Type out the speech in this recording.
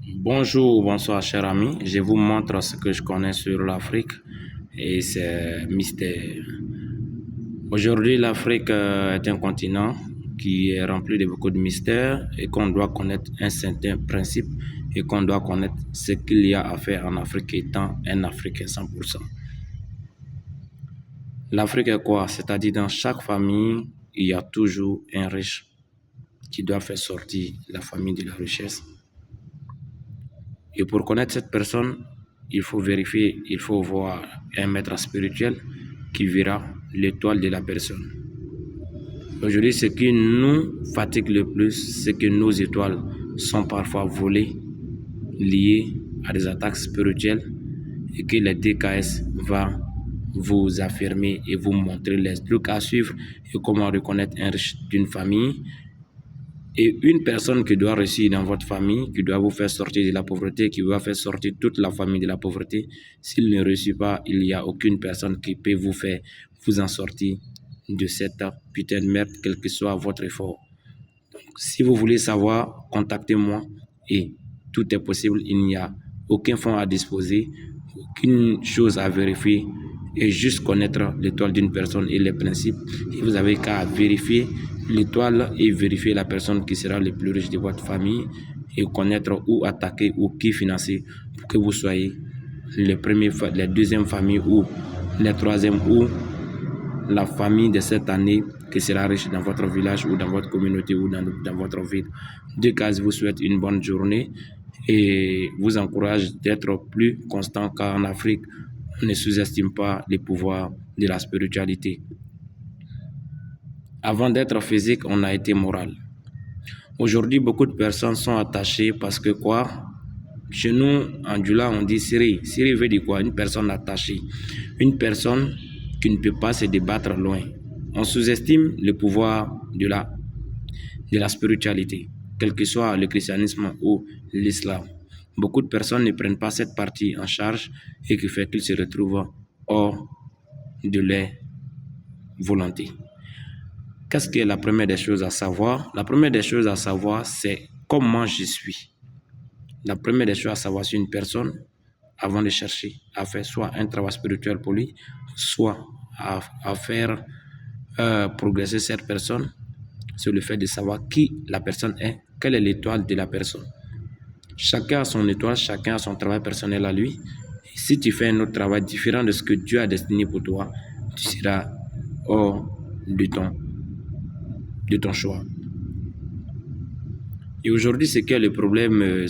Bonjour, bonsoir chers amis. Je vous montre ce que je connais sur l'Afrique et c'est mystère. Aujourd'hui, l'Afrique est un continent qui est rempli de beaucoup de mystères et qu'on doit connaître un certain principe et qu'on doit connaître ce qu'il y a à faire en Afrique étant un Africain 100%. L'Afrique est quoi? C'est-à-dire dans chaque famille, il y a toujours un riche qui doit faire sortir la famille de la richesse. Et pour connaître cette personne, il faut vérifier, il faut voir un maître spirituel qui verra l'étoile de la personne. Aujourd'hui, ce qui nous fatigue le plus, c'est que nos étoiles sont parfois volées, liées à des attaques spirituelles et que les DKS va vous affirmer et vous montrer les trucs à suivre et comment reconnaître un riche d'une famille. Et une personne qui doit réussir dans votre famille, qui doit vous faire sortir de la pauvreté, qui va faire sortir toute la famille de la pauvreté, s'il ne réussit pas, il n'y a aucune personne qui peut vous faire vous en sortir de cette putain de merde, quel que soit votre effort. Donc, si vous voulez savoir, contactez-moi et tout est possible. Il n'y a aucun fonds à disposer, aucune chose à vérifier et juste connaître l'étoile d'une personne et les principes. Et vous avez qu'à vérifier l'étoile et vérifier la personne qui sera le plus riche de votre famille et connaître où attaquer ou qui financer pour que vous soyez les deuxième famille ou les troisième ou la famille de cette année qui sera riche dans votre village ou dans votre communauté ou dans votre ville. De cas, je vous souhaite une bonne journée et vous encourage d'être plus constant car en Afrique, on ne sous-estime pas les pouvoirs de la spiritualité. Avant d'être physique, on a été moral. Aujourd'hui, beaucoup de personnes sont attachées parce que quoi? Chez nous, en Djoula, on dit Siri. Siri veut dire quoi? Une personne attachée. Une personne qui ne peut pas se débattre loin. On sous-estime le pouvoir de la spiritualité, quel que soit le christianisme ou l'islam. Beaucoup de personnes ne prennent pas cette partie en charge et qui fait qu'ils se retrouvent hors de leur volonté. Qu'est-ce qui est la première des choses à savoir? La première des choses à savoir, c'est comment je suis. La première des choses à savoir sur une personne, avant de chercher à faire soit un travail spirituel pour lui, soit à faire progresser cette personne, c'est le fait de savoir qui la personne est, quelle est l'étoile de la personne. Chacun a son étoile, chacun a son travail personnel à lui. Et si tu fais un autre travail différent de ce que Dieu a destiné pour toi, tu seras hors de ton choix. Et aujourd'hui, c'est que le problème